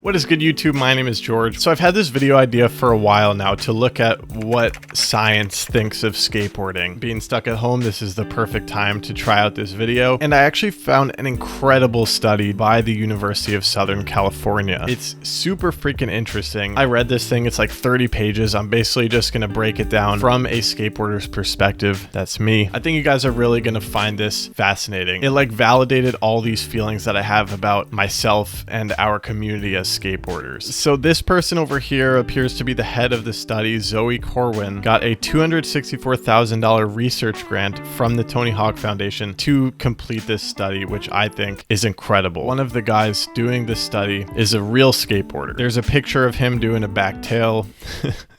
What is good, YouTube? My name is George. So I've had this video idea for a while now to look at what science thinks of skateboarding. Being stuck at home, this is the perfect time to try out this video. And I actually found an incredible study by the University of Southern California. It's super freaking interesting. I read this thing, it's like 30 pages. I'm basically just gonna break it down from a skateboarder's perspective. That's me. I think you guys are really gonna find this fascinating. It like validated all these feelings that I have about myself and our community as skateboarders. So this person over here appears to be the head of the study. 𝓅𝒶𝓈𝓈𝓾 got a $264,000 research grant from the Tony Hawk Foundation to complete this study, which I think is incredible. One of the guys doing this study is a real skateboarder. There's a picture of him doing a back tail.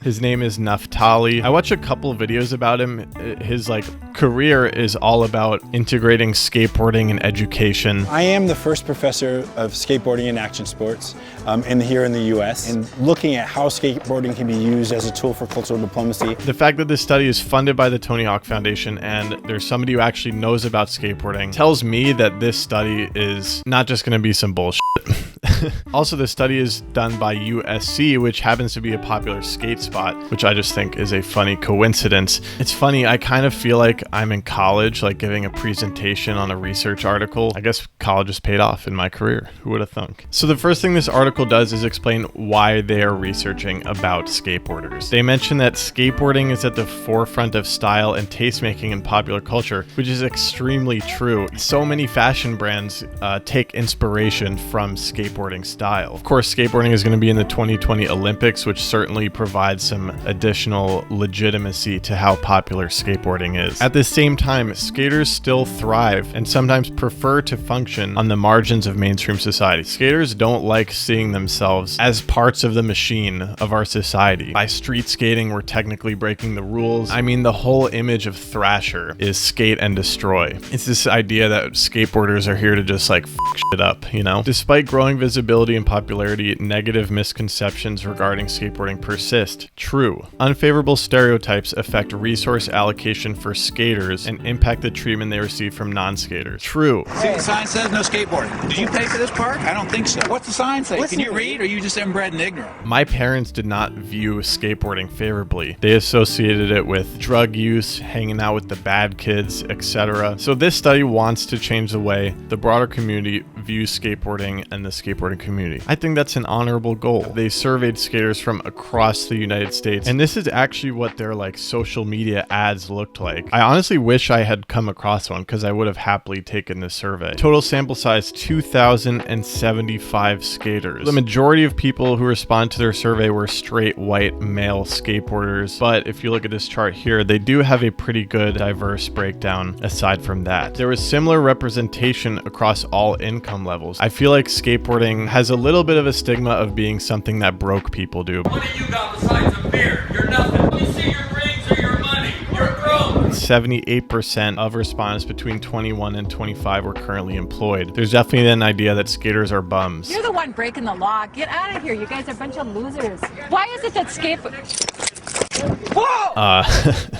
His name is 𝓅𝒶𝓈𝓈𝓾. I watched a couple of videos about him. His career is all about integrating skateboarding and education. I am the first professor of skateboarding and action sports here in the US, and looking at how skateboarding can be used as a tool for cultural diplomacy. The fact that this study is funded by the Tony Hawk Foundation and there's somebody who actually knows about skateboarding tells me that this study is not just going to be some bullshit. Also, the study is done by USC, which happens to be a popular skate spot, which I just think is a funny coincidence. It's funny, I kind of feel like I'm in college, like giving a presentation on a research article. I guess college has paid off in my career. Who would have thunk? So the first thing this article does is explain why they are researching about skateboarders. They mention that skateboarding is at the forefront of style and tastemaking in popular culture, which is extremely true. So many fashion brands take inspiration from skateboarding style. Of course, skateboarding is going to be in the 2020 Olympics, which certainly provides some additional legitimacy to how popular skateboarding is. At the same time, skaters still thrive and sometimes prefer to function on the margins of mainstream society. Skaters don't like seeing themselves as parts of the machine of our society. By street skating, we're technically breaking the rules. I mean, the whole image of Thrasher is skate and destroy. It's this idea that skateboarders are here to just like f shit up, you know? Despite growing visibility and popularity, negative misconceptions regarding skateboarding persist. True. Unfavorable stereotypes affect resource allocation for skaters and impact the treatment they receive from non-skaters. True. See, the sign says no skateboarding. Did you pay for this park? I don't think so. What's the sign say? Can you read, or are you just inbred and ignorant? My parents did not view skateboarding favorably. They associated it with drug use, hanging out with the bad kids, etc. So this study wants to change the way the broader community views skateboarding and the skateboarding community. I think that's an honorable goal. They surveyed skaters from across the United States, and this is actually what their social media ads looked like. I honestly wish I had come across one because I would have happily taken this survey. Total sample size 2,075 skaters. The majority of people who responded to their survey were straight white male skateboarders, but if you look at this chart here, they do have a pretty good diverse breakdown aside from that. There was similar representation across all income levels. I feel like skateboarding has a little bit of a stigma of being something that broke people do. What do you got besides a beard? You're nothing. Let me see your rings or your money. You're broke. 78% of respondents between 21 and 25 were currently employed. There's definitely an idea that skaters are bums. You're the one breaking the law. Get out of here. You guys are a bunch of losers. Why is it that skateboarding...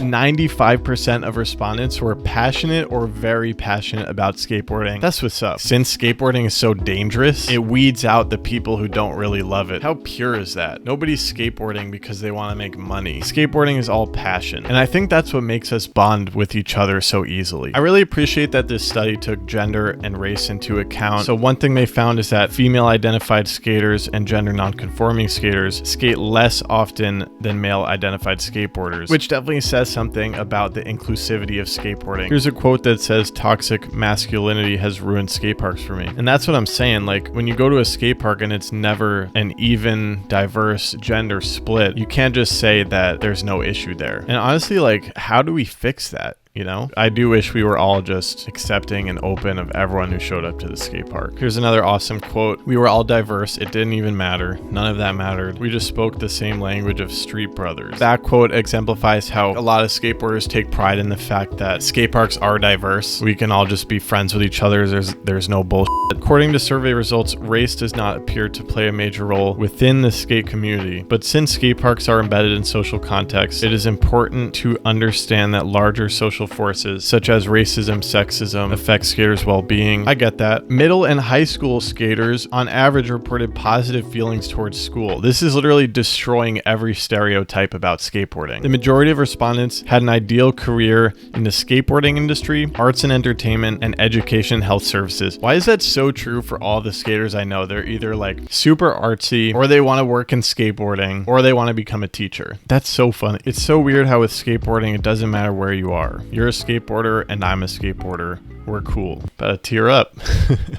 95% of respondents were passionate or very passionate about skateboarding. That's what's up. Since skateboarding is so dangerous, it weeds out the people who don't really love it. How pure is that? Nobody's skateboarding because they want to make money. Skateboarding is all passion. And I think that's what makes us bond with each other so easily. I really appreciate that this study took gender and race into account. So one thing they found is that female identified skaters and gender non-conforming skaters skate less often than male identified skateboarders, which definitely says something about the inclusivity of skateboarding. Here's a quote that says, "Toxic masculinity has ruined skate parks for me." And that's what I'm saying. Like, when you go to a skate park and it's never an even, diverse gender split, you can't just say that there's no issue there. And honestly, how do we fix that? You know, I do wish we were all just accepting and open of everyone who showed up to the skate park. Here's another awesome quote. "We were all diverse. It didn't even matter. None of that mattered. We just spoke the same language of street brothers." That quote exemplifies how a lot of skateboarders take pride in the fact that skate parks are diverse. We can all just be friends with each other. There's no bullshit. According to survey results, race does not appear to play a major role within the skate community. But since skate parks are embedded in social context, it is important to understand that larger social social forces such as racism, sexism affect skaters' well-being. I get that. Middle and high school skaters on average reported positive feelings towards school. This is literally destroying every stereotype about skateboarding. The majority of respondents had an ideal career in the skateboarding industry, arts and entertainment, and education and health services. Why is that so true for all the skaters I know? They're either like super artsy, or they want to work in skateboarding, or they want to become a teacher. That's so funny. It's so weird how with skateboarding, it doesn't matter where you are. You're a skateboarder and I'm a skateboarder. We're cool. Better tear up.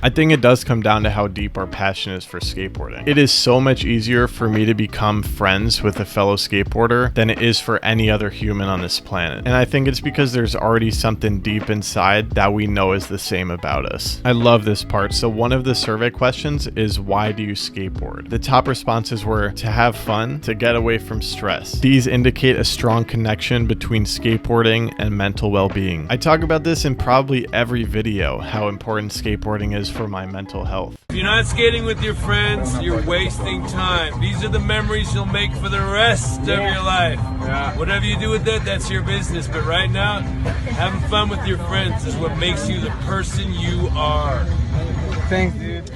I think it does come down to how deep our passion is for skateboarding. It is so much easier for me to become friends with a fellow skateboarder than it is for any other human on this planet. And I think it's because there's already something deep inside that we know is the same about us. I love this part. So one of the survey questions is, why do you skateboard? The top responses were to have fun, to get away from stress. These indicate a strong connection between skateboarding and mental well-being. I talk about this in probably every video, how important skateboarding is for my mental health. If you're not skating with your friends, you're wasting time. These are the memories you'll make for the rest of your life. Whatever you do with it, that's your business. But right now, having fun with your friends is what makes you the person you are. Thanks, dude.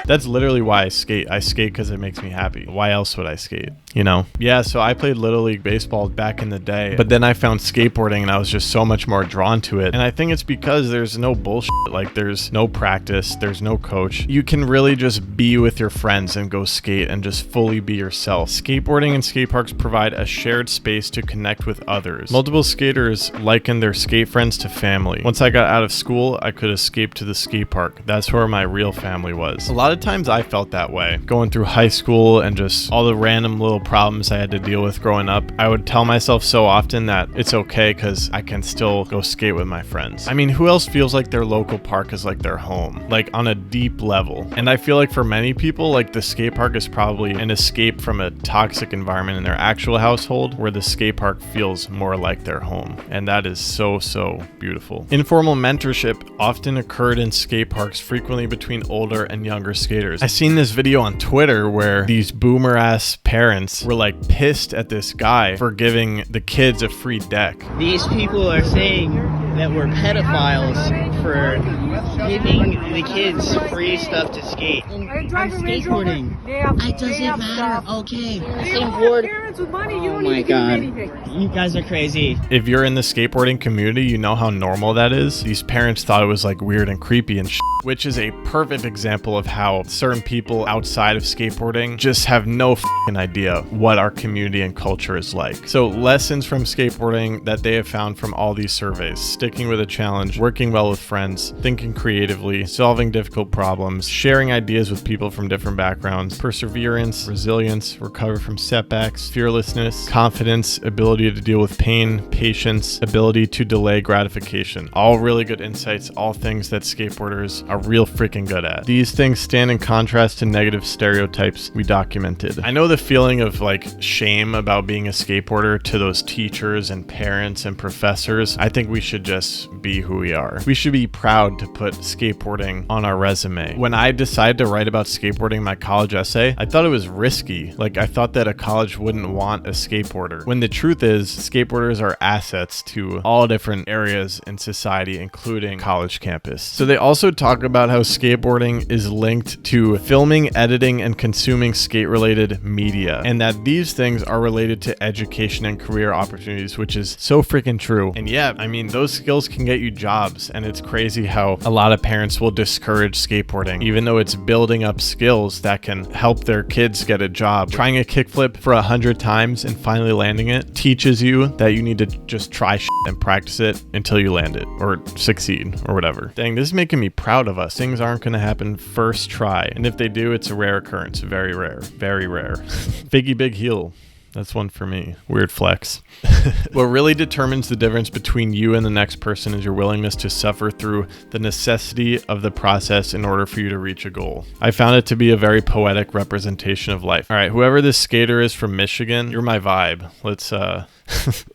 That's literally why I skate. I skate because it makes me happy. Why else would I skate? You know? Yeah, so I played Little League Baseball back in the day, but then I found skateboarding and I was just so much more drawn to it. And I think it's because there's no bullshit. Like, there's no practice, there's no coach. You can really just be with your friends and go skate and just fully be yourself. Skateboarding and skate parks provide a shared space to connect with others. Multiple skaters liken their skate friends to family. Once I got out of school, I could escape to the skate park. That's where my real family was. A lot of times I felt that way. Going through high school and just all the random little problems I had to deal with growing up, I would tell myself so often that it's okay because I can still go skate with my friends. I mean, who else feels like their local park is like their home? Like, on a deep level. And I feel like for many people, like, the skate park is probably an escape from a toxic environment in their actual household, where the skate park feels more like their home. And that is so, so beautiful. Informal mentorship often occurred in skate parks, frequently between older and younger skaters. I seen this video on Twitter where these boomer ass parents were like pissed at this guy for giving the kids a free deck. These people are saying that we're pedophiles for giving the kids free stuff to skate. I'm skateboarding. It doesn't matter. Okay. Skateboard. Oh my god. You guys are crazy. If you're in the skateboarding community, you know how normal that is. These parents thought it was like weird and creepy and shit, which is a perfect example of how certain people outside of skateboarding just have no f***ing idea what our community and culture is like. So lessons from skateboarding that they have found from all these surveys: sticking with a challenge, working well with friends, thinking creatively, solving difficult problems, sharing ideas with people from different backgrounds, perseverance, resilience, recover from setbacks, fearlessness, confidence, ability to deal with pain, patience, ability to delay gratification. All really good insights, all things that skateboarders are real freaking good at. These things stand in contrast to negative stereotypes we documented. I know the feeling of like shame about being a skateboarder to those teachers and parents and professors. I think we should just be who we are. We should be proud to put skateboarding on our resume. When I decided to write about skateboarding in my college essay, I thought it was risky. Like, I thought that a college wouldn't want a skateboarder, when the truth is skateboarders are assets to all different areas in society, including college campus. So they also talk about how skateboarding is linked to filming, editing, and consuming skate-related media, and that these things are related to education and career opportunities, which is so freaking true. And yeah, I mean, those skills can get you jobs, and it's crazy how a lot of parents will discourage skateboarding, even though it's building up skills that can help their kids get a job. Trying a kickflip for 100 times and finally landing it teaches you that you need to just try shit and practice it until you land it or succeed or whatever. Dang, this is making me proud of us. Things aren't going to happen first try, and if they do, it's a rare occurrence. Very rare. Very rare. Biggie Big Heel. That's one for me. Weird flex. What really determines the difference between you and the next person is your willingness to suffer through the necessity of the process in order for you to reach a goal. I found it to be a very poetic representation of life. All right, whoever this skater is from Michigan, you're my vibe.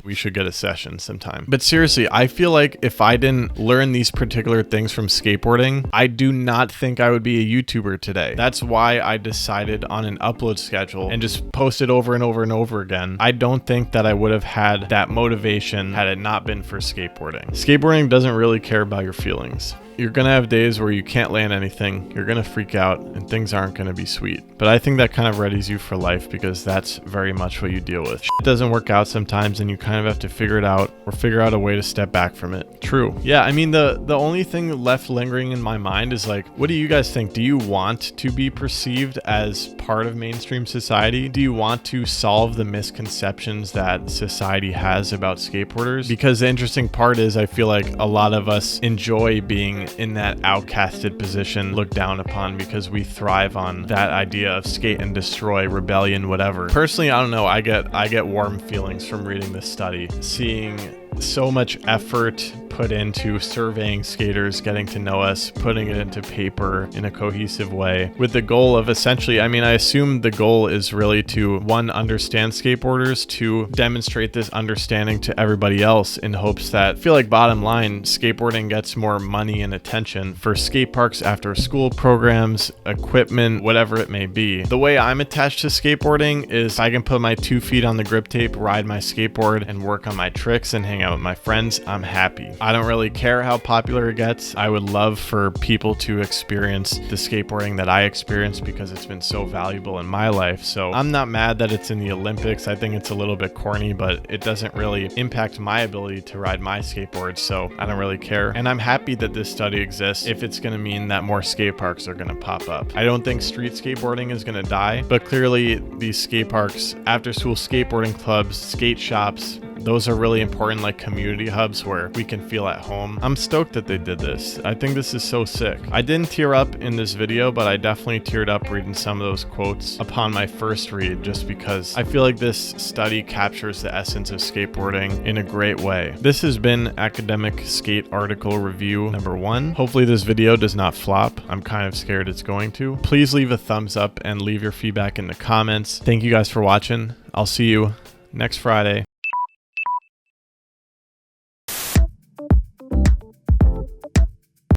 We should get a session sometime. But seriously, I feel like if I didn't learn these particular things from skateboarding, I do not think I would be a YouTuber today. That's why I decided on an upload schedule and just post it over and over and over again. I don't think that I would have had that motivation had it not been for skateboarding. Skateboarding doesn't really care about your feelings. You're gonna have days where you can't land anything, you're gonna freak out, and things aren't gonna be sweet. But I think that kind of readies you for life because that's very much what you deal with. Shit doesn't work out sometimes and you kind of have to figure it out or figure out a way to step back from it. True. Yeah, I mean, the only thing left lingering in my mind is like, what do you guys think? Do you want to be perceived as part of mainstream society? Do you want to solve the misconceptions that society has about skateboarders? Because the interesting part is I feel like a lot of us enjoy being in that outcasted position, looked down upon, because we thrive on that idea of skate and destroy, rebellion, whatever. Personally, I don't know, I get warm feelings from reading this study, seeing so much effort put into surveying skaters, getting to know us, putting it into paper in a cohesive way with the goal of essentially, I mean, I assume the goal is really to, one, understand skateboarders, two, demonstrate this understanding to everybody else in hopes that, I feel like bottom line, skateboarding gets more money and attention for skate parks, after school programs, equipment, whatever it may be. The way I'm attached to skateboarding is I can put my 2 feet on the grip tape, ride my skateboard, and work on my tricks and hang out with my friends. I'm happy. I don't really care how popular it gets. I would love for people to experience the skateboarding that I experienced because it's been so valuable in my life. So I'm not mad that it's in the Olympics. I think it's a little bit corny, but it doesn't really impact my ability to ride my skateboard, so I don't really care. And I'm happy that this study exists if it's going to mean that more skate parks are going to pop up. I don't think street skateboarding is going to die, but clearly these skate parks, after school skateboarding clubs, skate shops, those are really important, like community hubs where we can feel at home. I'm stoked that they did this. I think this is so sick. I didn't tear up in this video, but I definitely teared up reading some of those quotes upon my first read, just because I feel like this study captures the essence of skateboarding in a great way. This has been Academic Skate Article Review number 1. Hopefully this video does not flop. I'm kind of scared it's going to. Please leave a thumbs up and leave your feedback in the comments. Thank you guys for watching. I'll see you next Friday.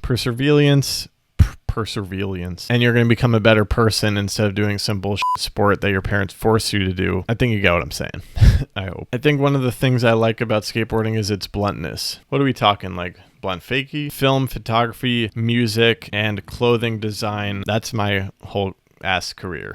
Perseverance, and you're going to become a better person instead of doing some bullshit sport that your parents force you to do. I think you get what I'm saying. I hope. I think one of the things I like about skateboarding is its bluntness. What are we talking, like blunt fakie? Film, photography, music, and clothing design. That's my whole ass career.